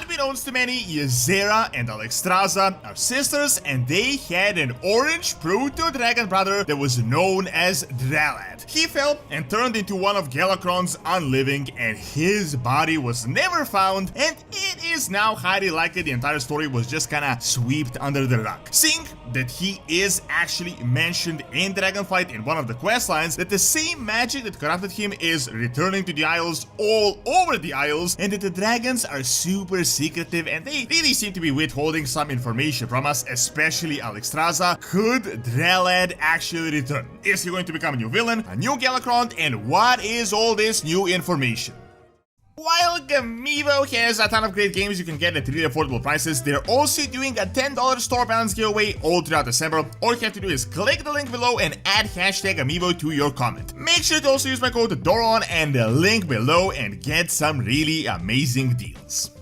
Unbeknownst to many, Ysera and Alexstrasza are sisters, and they had an orange proto-dragon brother that was known as Dralad. He fell and turned into one of Galakrond's unliving, and his body was never found, and it is now highly likely the entire story was just kinda swept under the rug. Seeing that he is actually mentioned in Dragonflight in one of the questlines, that the same magic that corrupted him is returning to the Isles all over the Isles, and that the dragons are super secretive and they really seem to be withholding some information from us, especially Alexstrasza. Could Drellad actually return? Is he going to become a new villain, a new Galakrond, and what is all this new information? While Gamivo has a ton of great games you can get at really affordable prices, they're also doing a $10 store balance giveaway all throughout December. All you have to do is click the link below and add hashtag Gamivo to your comment. Make sure to also use my code Doron and the link below and get some really amazing deals.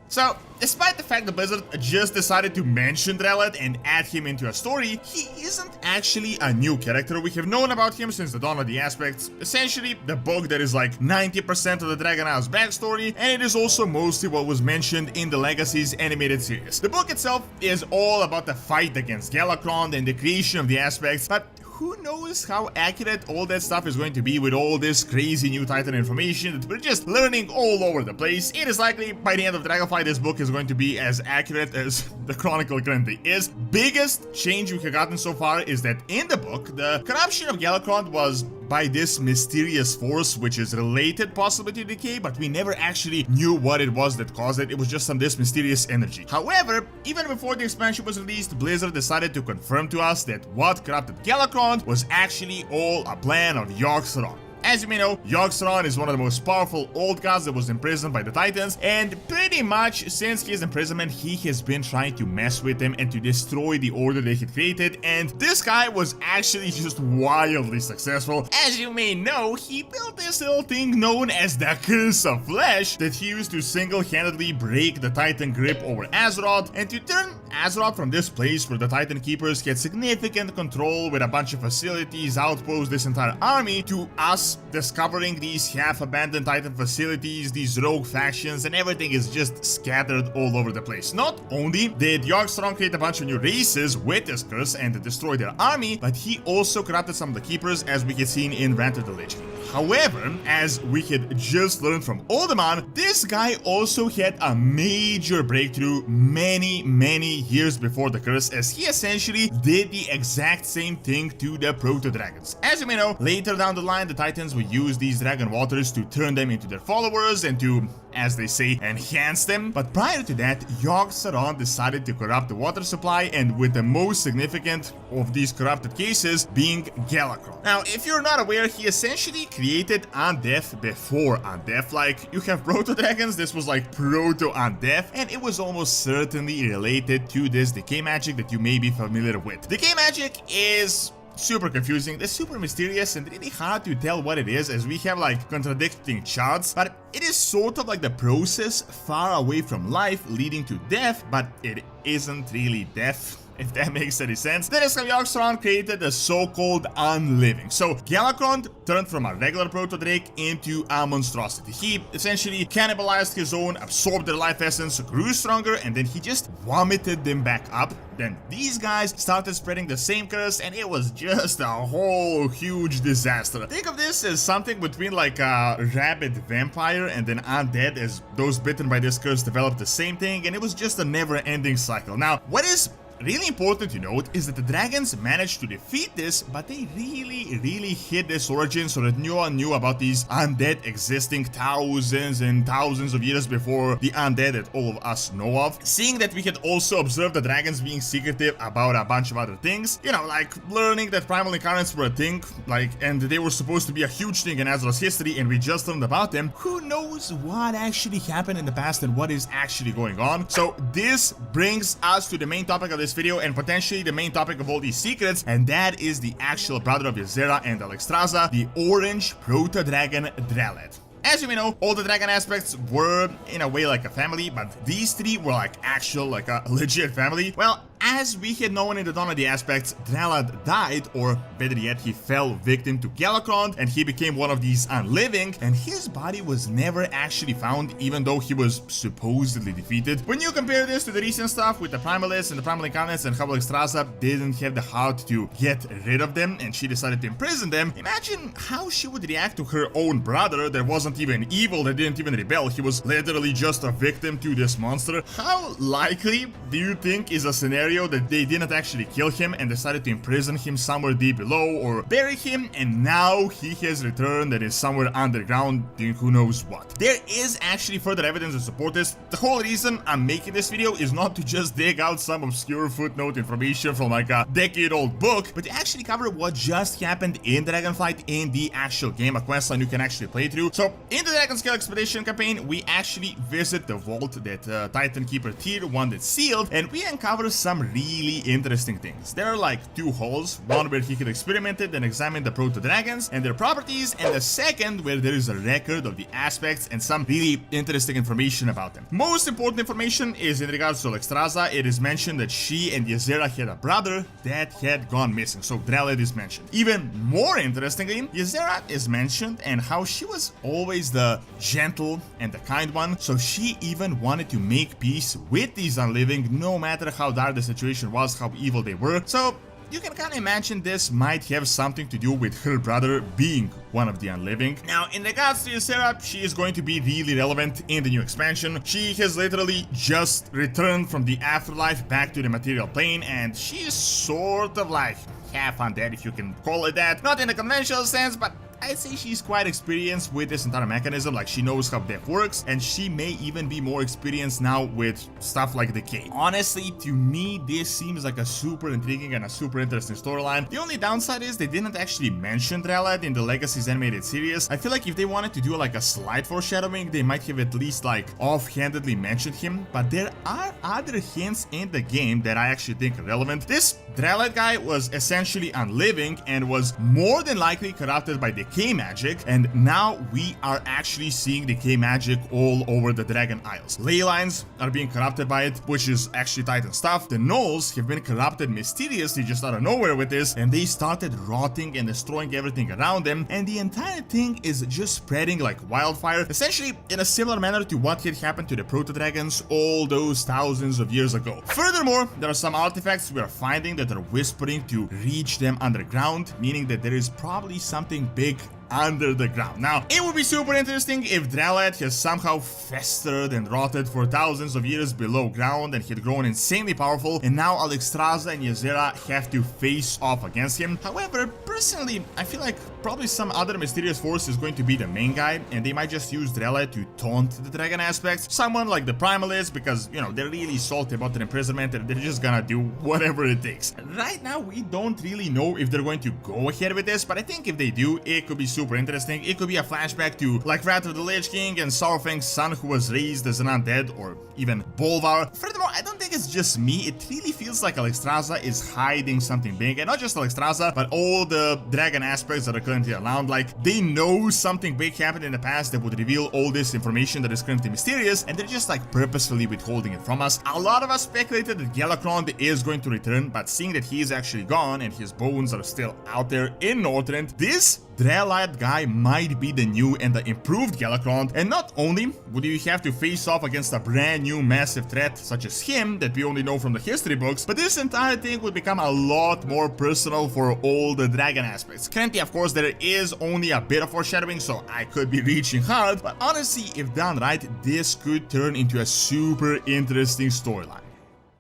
So, despite the fact that Blizzard just decided to mention Drellad and add him into a story, he isn't actually a new character. We have known about him since the dawn of the Aspects, essentially the book that is like 90% of the Dragon Isles backstory, and it is also mostly what was mentioned in the Legacies animated series. The book itself is all about the fight against Galakrond and the creation of the Aspects, but who knows how accurate all that stuff is going to be with all this crazy new Titan information that we're just learning all over the place. It is likely by the end of Dragonflight this book is going to be as accurate as the Chronicle currently is. Biggest change we have gotten so far is that in the book, the corruption of Galakrond was by this mysterious force which is related possibly to decay, but we never actually knew what it was that caused it. It was just some this mysterious energy. However, even before the expansion was released, Blizzard decided to confirm to us that what corrupted Galakrond was actually all a plan of Yogg-Saron. As you may know, Yogg-Saron is one of the most powerful old gods that was imprisoned by the Titans, and pretty much since his imprisonment, he has been trying to mess with them and to destroy the order they had created, and this guy was actually just wildly successful. As you may know, he built this little thing known as the Curse of Flesh that he used to single-handedly break the Titan grip over Azeroth, and to turn Azeroth from this place where the Titan Keepers had significant control with a bunch of facilities, outposts, this entire army, to us discovering these half-abandoned Titan facilities, these rogue factions, and everything is just scattered all over the place. Not only did Yogg-Saron create a bunch of new races with this curse and destroy their army, but he also corrupted some of the Keepers, as we had seen in Rant of the Lich King. However, as we had just learned from Oldemon, this guy also had a major breakthrough many years before the curse, as he essentially did the exact same thing to the proto-dragons. As you may know, later down the line, the Titans will use these dragon waters to turn them into their followers and to, as they say, enhance them. But prior to that, Yogg-Saron decided to corrupt the water supply, and with the most significant of these corrupted cases being Galakrond. Now, if you're not aware, he essentially created Undeath before Undeath. Like, you have proto-dragons, this was like proto-Undeath, and it was almost certainly related to this decay magic that you may be familiar with. Decay magic is super confusing, it's super mysterious and really hard to tell what it is, as we have like contradicting charts, but it is sort of like the process far away from life leading to death, but it isn't really death, if that makes any sense. That is how Yogg-Saron created the so-called Unliving. So Galakrond turned from a regular proto-drake into a monstrosity. He essentially cannibalized his own, absorbed their life essence, grew stronger, and then he just vomited them back up. Then these guys started spreading the same curse, and it was just a whole huge disaster. Think of this as something between like a rabid vampire and an undead, as those bitten by this curse developed the same thing, and it was just a never-ending cycle. Now, what is really important to note is that the dragons managed to defeat this, but they really hid this origin so that no one knew about these undead existing thousands and thousands of years before the undead that all of us know of. Seeing that we had also observed the dragons being secretive about a bunch of other things, you know, like learning that primal incarnates were a thing, like, and they were supposed to be a huge thing in Azeroth's history, and we just learned about them. Who knows what actually happened in the past and what is actually going on? So this brings us to the main topic of this video, and potentially the main topic of all these secrets, and that is the actual brother of Ysera and Alexstrasza, the orange proto-dragon Drellad. As you may know, all the dragon aspects were in a way like a family, but these three were like actual, like a legit family. Well, as we had known in the Dawn of the Aspects, Dralad died, or better yet, he fell victim to Galakrond, and he became one of these unliving, and his body was never actually found, even though he was supposedly defeated. When you compare this to the recent stuff with the Primalists and the Primal Incarnates, and how Alexstrasza didn't have the heart to get rid of them, and she decided to imprison them, imagine how she would react to her own brother that wasn't even evil, that didn't even rebel, he was literally just a victim to this monster. How likely do you think is a scenario that they didn't actually kill him and decided to imprison him somewhere deep below or bury him, and now he has returned and is somewhere underground doing who knows what? There is actually further evidence to support this. The whole reason I'm making this video is not to just dig out some obscure footnote information from like a decade-old book, but to actually cover what just happened in Dragonflight in the actual game, a questline you can actually play through. So in the Dragon Scale Expedition campaign, we actually visit the vault that Titan Keeper Tier 1 that sealed, and we uncover some really interesting things. There are like two halls, one where he could experiment it and examine the proto dragons and their properties, and the second where there is a record of the aspects and some really interesting information about them. Most important information is in regards to Alexstrasza. It is mentioned that she and Ysera had a brother that had gone missing, so Drellad is mentioned. Even more interestingly, Ysera is mentioned and how she was always the gentle and the kind one, so she even wanted to make peace with these unliving no matter how dark the situation was, how evil they were. So you can kind of imagine this might have something to do with her brother being one of the unliving. Now, in regards to Ysera, she is going to be really relevant in the new expansion. She has literally just returned from the afterlife back to the material plane, and she is sort of like half undead, if you can call it that. Not in a conventional sense, but I'd say she's quite experienced with this entire mechanism, like she knows how death works, and she may even be more experienced now with stuff like decay. Honestly, to me, this seems like a super intriguing and a super interesting storyline. The only downside is they didn't actually mention Drellad in the Legacies animated series. I feel like if they wanted to do like a slight foreshadowing, they might have at least like offhandedly mentioned him, but there are other hints in the game that I actually think are relevant. This Drellad guy was essentially unliving and was more than likely corrupted by decay magic, and now we are actually seeing decay magic all over the Dragon Isles. Ley lines are being corrupted by it, which is actually Titan stuff. The gnolls have been corrupted mysteriously just out of nowhere with this, and they started rotting and destroying everything around them, and the entire thing is just spreading like wildfire, essentially in a similar manner to what had happened to the proto-dragons all those thousands of years ago. Furthermore, there are some artifacts we are finding that are whispering to reach them underground, meaning that there is probably something big under the ground. Now, it would be super interesting if Drellad has somehow festered and rotted for thousands of years below ground and had grown insanely powerful, and now Alexstrasza and Ysera have to face off against him. However, personally, I feel like probably some other mysterious force is going to be the main guy, and they might just use Drellad to taunt the dragon aspects. Someone like the Primalists, because, you know, they're really salty about their imprisonment and they're just gonna do whatever it takes. Right now, we don't really know if they're going to go ahead with this, but I think if they do, it could be super interesting. It could be a flashback to like Wrath of the Lich King and Saurfang's son who was raised as an undead, or even Bolvar. Furthermore, I don't think it's just me. It really feels like Alexstrasza is hiding something big, and not just Alexstrasza, but all the dragon aspects that are currently around. Like, they know something big happened in the past that would reveal all this information that is currently mysterious, and they're just like purposefully withholding it from us. A lot of us speculated that Galakrond is going to return, but seeing that he is actually gone and his bones are still out there in Northrend, this Drellad guy might be the new and the improved Galakrond, and not only would you have to face off against a brand new massive threat such as him that we only know from the history books, but this entire thing would become a lot more personal for all the dragon aspects. Currently, of course, there is only a bit of foreshadowing, so I could be reaching hard, but honestly, if done right, this could turn into a super interesting storyline.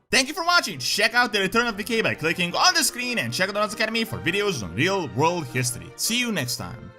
Thank you for watching. Check out the Return of Decay by clicking on the screen, and check out Doronsmovies Academy for videos on real world history. See you next time.